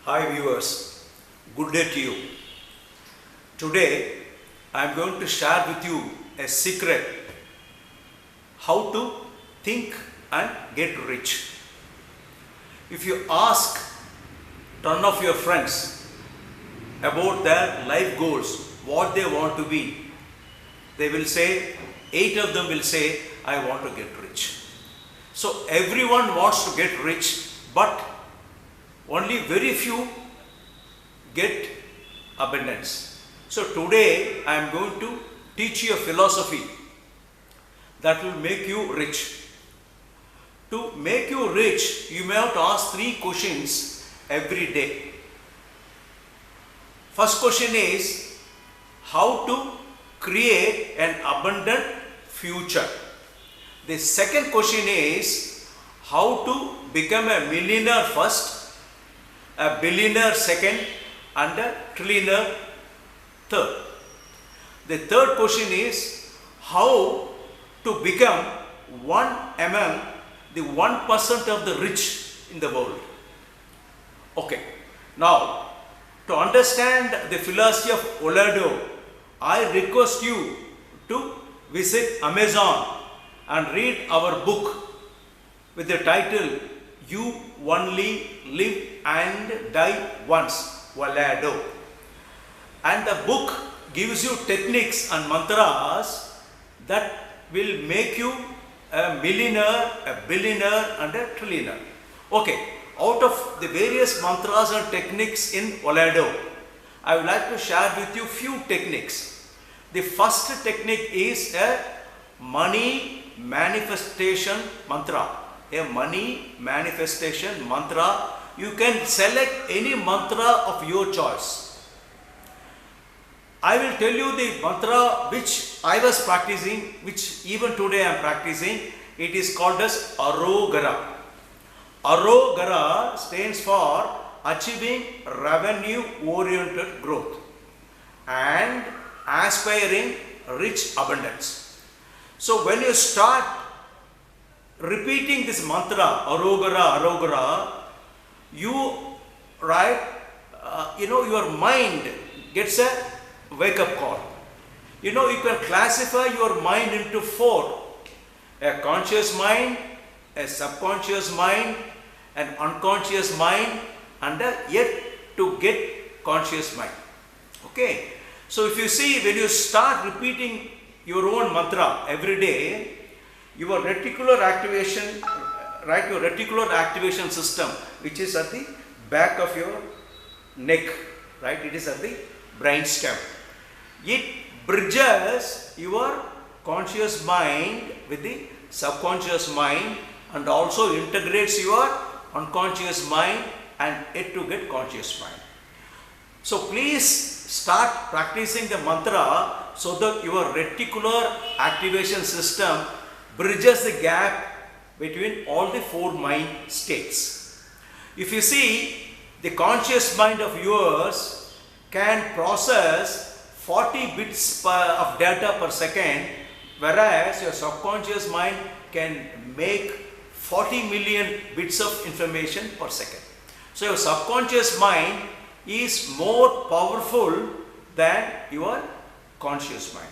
Hi viewers, good day to you. Today I am going to share with you a secret how to think and get rich. If you ask 10 of your friends about their life goals, what they want to be, they will say, 8 of them will say, I want to get rich. So everyone wants to get rich, but only very few get abundance. So today I am going to teach you a philosophy that will make you rich. To make you rich, you may have to ask 3 questions every day. First question is how to create an abundant future. The second question is how to become a millionaire first, a billionaire second, and a trillionaire third. The third question is how to become one among the 1% of the rich in the world. Okay, now to understand the philosophy of Oleado, I request you to visit Amazon and read our book with the title You Only Live and Die Once, Oleado. And the book gives you techniques and mantras that will make you a millionaire, a billionaire, and a trillionaire. Okay, out of the various mantras and techniques in Oleado, I would like to share with you few techniques. The first technique is a money manifestation mantra. A money manifestation mantra. You can select any mantra of your choice. I will tell you the mantra which I was practicing, which even today I am practicing. It is called as Arogara. Arogara stands for achieving revenue oriented growth and aspiring rich abundance. So when you start repeating this mantra, Arogara, Arogara, your mind gets a wake-up call. You can classify your mind into 4. A conscious mind, a subconscious mind, an unconscious mind, and a yet to get conscious mind. Okay. So if you see, when you start repeating your own mantra every day, your reticular activation, your reticular activation system, which is at the back of your neck, right? It is at the brainstem. It bridges your conscious mind with the subconscious mind and also integrates your unconscious mind and yet to get conscious mind. So please start practicing the mantra so that your reticular activation system bridges the gap between all the 4 mind states. If you see, the conscious mind of yours can process 40 bits of data per second, whereas your subconscious mind can make 40 million bits of information per second. So your subconscious mind is more powerful than your conscious mind.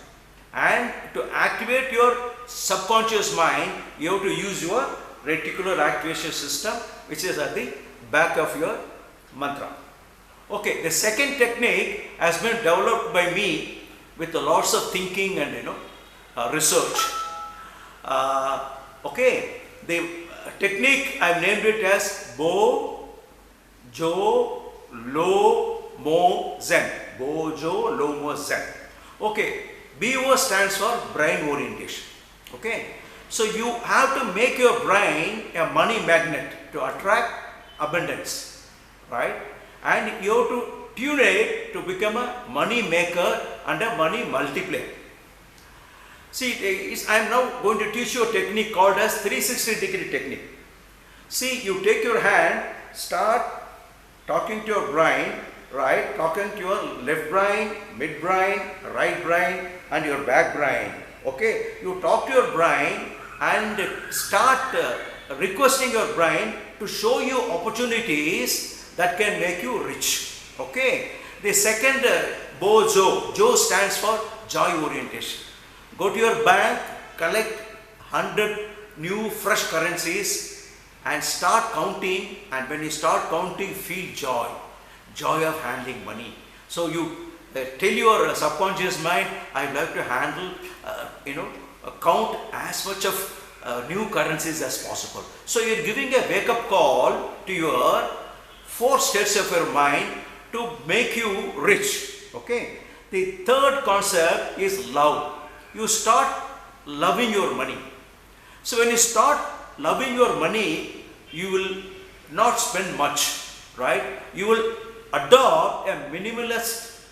And to activate your subconscious mind, you have to use your reticular activation system, which is at the back of your mantra. Okay, the second technique has been developed by me with lots of thinking and research. Okay, the technique I named it as Bo Jo Lo Mo Zen. Bo Jo Lo Mo Zen. Okay, BO stands for brain orientation. Okay, so you have to make your brain a money magnet to attract abundance, right? And you have to tune it to become a money maker and a money multiplier. See, I am now going to teach you a technique called as 360-degree technique. See, you take your hand, start talking to your brain, right? Talking to your left brain, mid brain, right brain, and your back brain. Okay, you talk to your brain and start requesting your brain to show you opportunities that can make you rich. Okay. The second BOJO. JO stands for joy orientation. Go to your bank, collect 100 new fresh currencies and start counting, and when you start counting, feel joy of handling money. So you tell your subconscious mind, I like to handle, count as much of new currencies as possible. So you're giving a wake-up call to your 4 states of your mind to make you rich. Okay. The third concept is love. You start loving your money. So when you start loving your money, you will not spend much, right? You will adopt a minimalist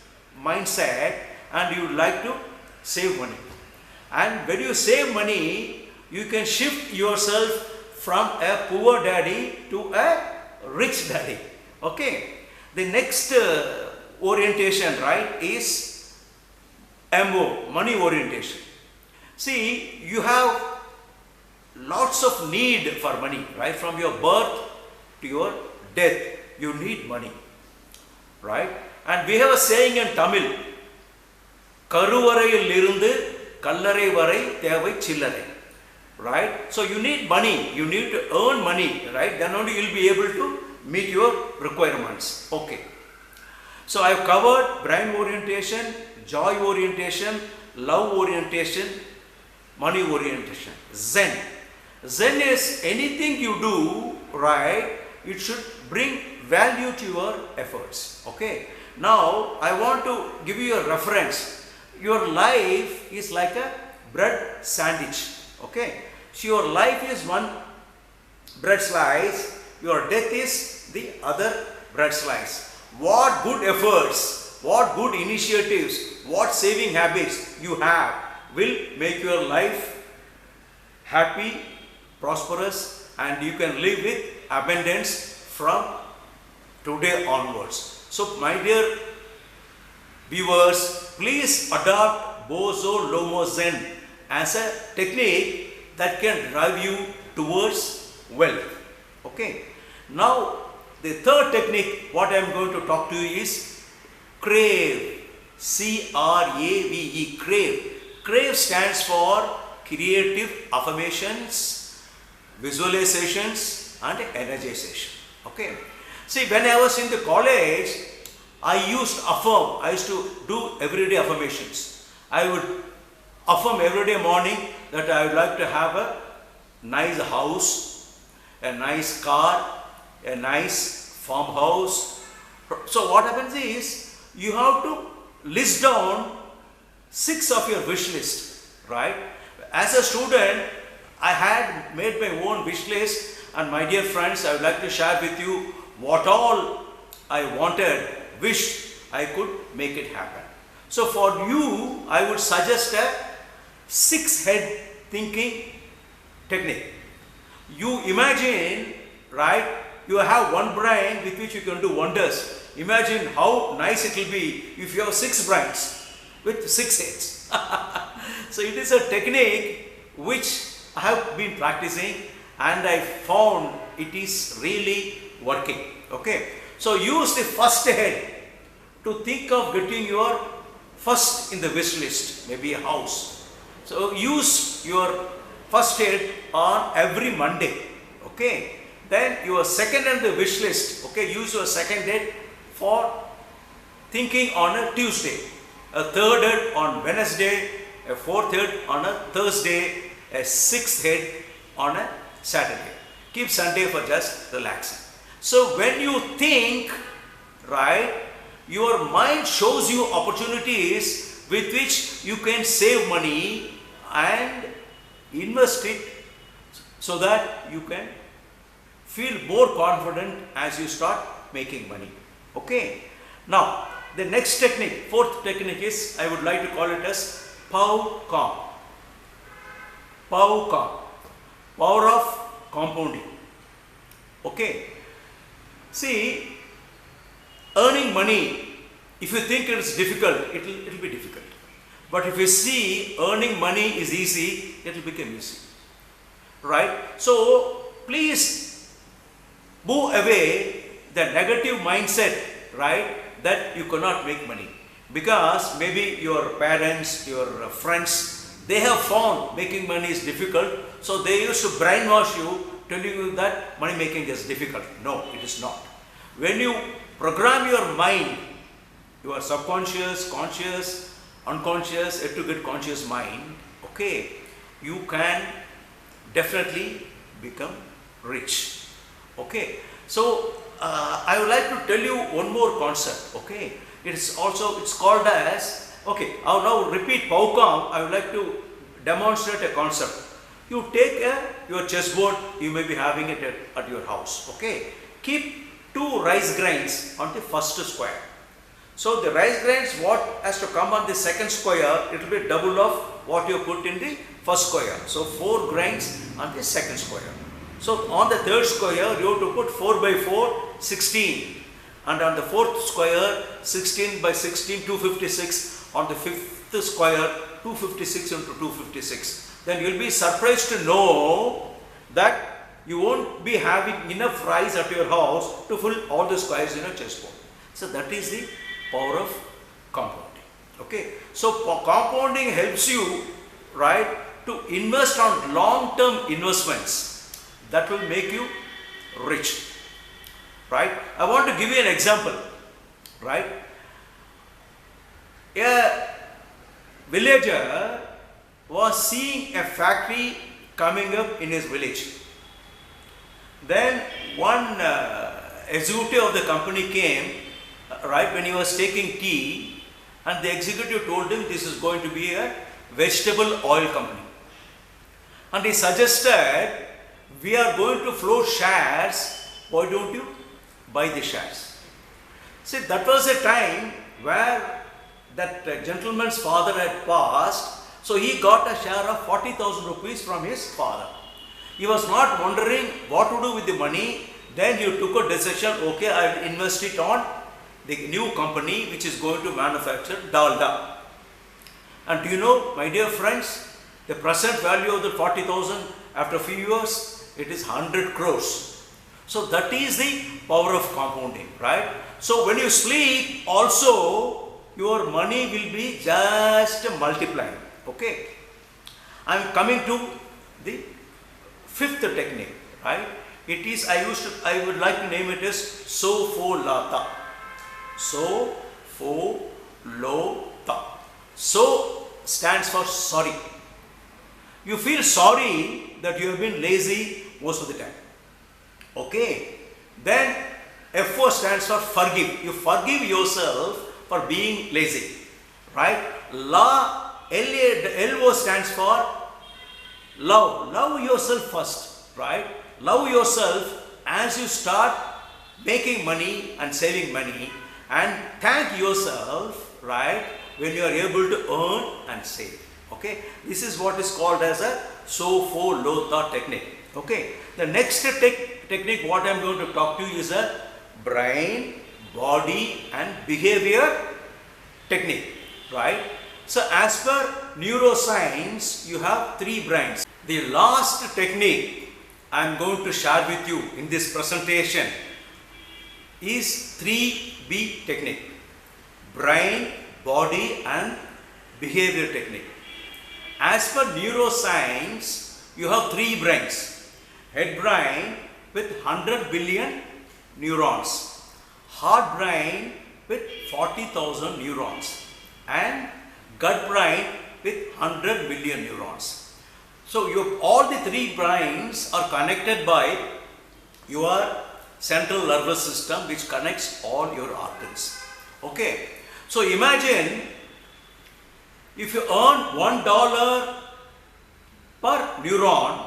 mindset and you would like to save money. And when you save money, you can shift yourself from a poor daddy to a rich daddy. Okay. The next orientation, right, is MO, money orientation. See, you have lots of need for money, right? From your birth to your death, you need money, right? And we have a saying in Tamil, Karuvarayil irundu Kallarai varai thevai chillarai, right? So you need money, you need to earn money, right? Then only you will be able to meet your requirements. Okay. So I have covered brain orientation, joy orientation, love orientation, money orientation. Zen. Zen is anything you do, right, it should bring value to your efforts. Okay. Now I want to give you a reference. Your life is like a bread sandwich. Okay. So your life is one bread slice, your death is the other bread slice. What good efforts, what good initiatives, what saving habits you have will make your life happy, prosperous, and you can live with abundance from today onwards. So my dear viewers, please adopt Bozo Lomo Zen as a technique that can drive you towards wealth. Okay. Now the third technique what I am going to talk to you is CRAVE. C-R-A-V-E, CRAVE. CRAVE stands for creative affirmations, visualizations and energization. Okay. See, when I was in the college, I used to do everyday affirmations. I would affirm every day morning that I would like to have a nice house, a nice car, a nice farmhouse. So what happens is, you have to list down 6 of your wish list, right? As a student, I had made my own wish list, and my dear friends, I would like to share with you what all I wanted, wished I could make it happen. So for you, I would suggest a 6-head thinking technique. You imagine, right, you have one brain with which you can do wonders. Imagine how nice it will be if you have 6 brains with 6 heads. So it is a technique which I have been practicing and I found it is really working. Okay. So use the first head to think of getting your first in the wish list, maybe a house. So use your first head on every Monday. Okay. Then your second on the wish list. Okay. Use your second head for thinking on a Tuesday, a third head on Wednesday, a fourth head on a Thursday, a 6th head on a Saturday. Keep Sunday for just relaxing. So when you think, right, your mind shows you opportunities with which you can save money and invest it so that you can feel more confident as you start making money. Okay. Now, the next technique, 4th technique is, I would like to call it as POWCOM. POWCOM. Power of compounding. Okay. See, earning money, if you think it is difficult, it will be difficult. But if you see earning money is easy, it will become easy. Right? So, please move away the negative mindset, right, that you cannot make money. Because maybe your parents, your friends, they have found making money is difficult, so they used to brainwash you, telling you that money making is difficult. No, it is not. When you program your mind, your subconscious, conscious, unconscious, yet to get conscious mind, okay, you can definitely become rich. Okay, so I would like to tell you one more concept. Okay, it's called as, okay, I will now repeat POWCOM. I would like to demonstrate a concept. You take your chessboard, you may be having it at your house. Okay, keep 2 rice grains on the first square. So the rice grains, what has to come on the second square, it will be double of what you put in the first square. So 4 grains on the second square. So on the third square, you have to put 4 by 4, 16. And on the fourth square, 16 by 16, 256. On the fifth square, 256 into 256. Then you will be surprised to know that you won't be having enough rice at your house to fill all the squares in a chessboard. So that is the power of compounding. Okay. So compounding helps you, right, to invest on long-term investments that will make you rich. Right. I want to give you an example. Right. A villager was seeing a factory coming up in his village. Then one executive of the company came, right, when he was taking tea, and the executive told him this is going to be a vegetable oil company. And he suggested, we are going to float shares, why don't you buy the shares? See, that was a time where that gentleman's father had passed, so he got a share of 40,000 rupees from his father. He was not wondering what to do with the money. Then he took a decision, okay, I will invest it on the new company which is going to manufacture dalda. And do you know, my dear friends, the present value of the 40,000 after a few years, it is 100 crores. So that is the power of compounding, right? So when you sleep also, your money will be just multiplying. Okay. I am coming to the 5th technique, right? It is, I would like to name it as Sopholata. Sopholata. So stands for sorry. You feel sorry that you have been lazy most of the time. Okay. Then F4 stands for forgive. You forgive yourself for being lazy. Right? LO stands for love. Love yourself first. Right? Love yourself as you start making money and saving money, and thank yourself, right, when you are able to earn and save. Okay, this is what is called as a Sopholata technique. Okay, the next technique what I am going to talk to you is a brain, body and behavior technique, right? So as per neuroscience, you have 3 brains. The last technique I am going to share with you in this presentation is 3B technique: brain, body and behavior technique. As per neuroscience, you have 3 brains: head brain with 100 billion neurons, heart brain with 40,000 neurons, and gut brain with 100 million neurons. So all the 3 brains are connected by your central nervous system, which connects all your organs. Okay. So imagine if you earn $1 per neuron,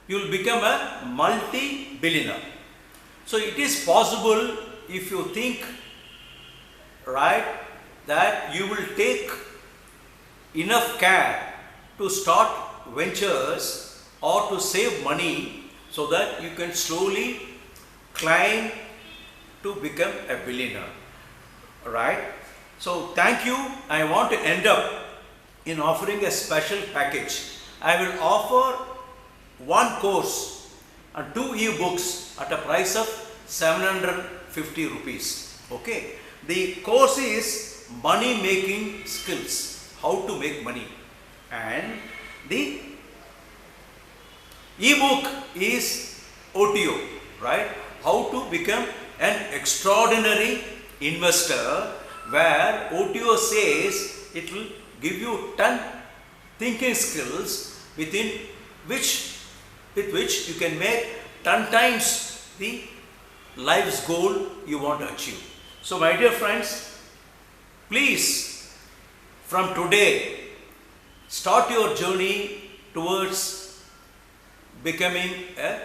you will become a multi-billionaire. So it is possible if you think, right, that you will take enough care to start ventures or to save money so that you can slowly climb to become a billionaire, right? So thank you. I want to end up in offering a special package. I will offer 1 course and 2 e-books at a price of $750. 50 rupees. Okay. The course is money making skills, how to make money, and the ebook is OTO, right? How to become an extraordinary investor, where OTO says it will give you 10 thinking skills with which you can make 10 times the life's goal you want to achieve. So my dear friends, please from today start your journey towards becoming a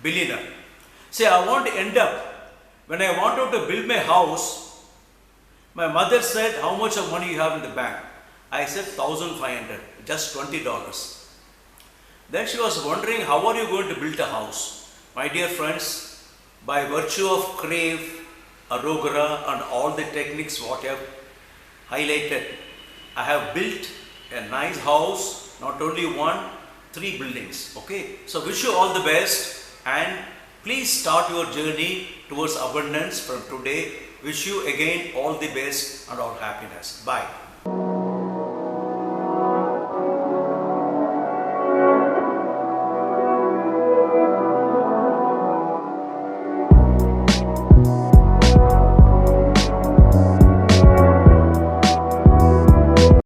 billionaire. Say, I want to end up, when I wanted to build my house, my mother said, how much of money you have in the bank? I said 1,500, just $20. Then she was wondering, how are you going to build a house? My dear friends, by virtue of Crave, Arogara and all the techniques what I have highlighted, I have built a nice house, not only one, 3 buildings. Okay, so wish you all the best, and please start your journey towards abundance from today. Wish you again all the best and all happiness. Bye.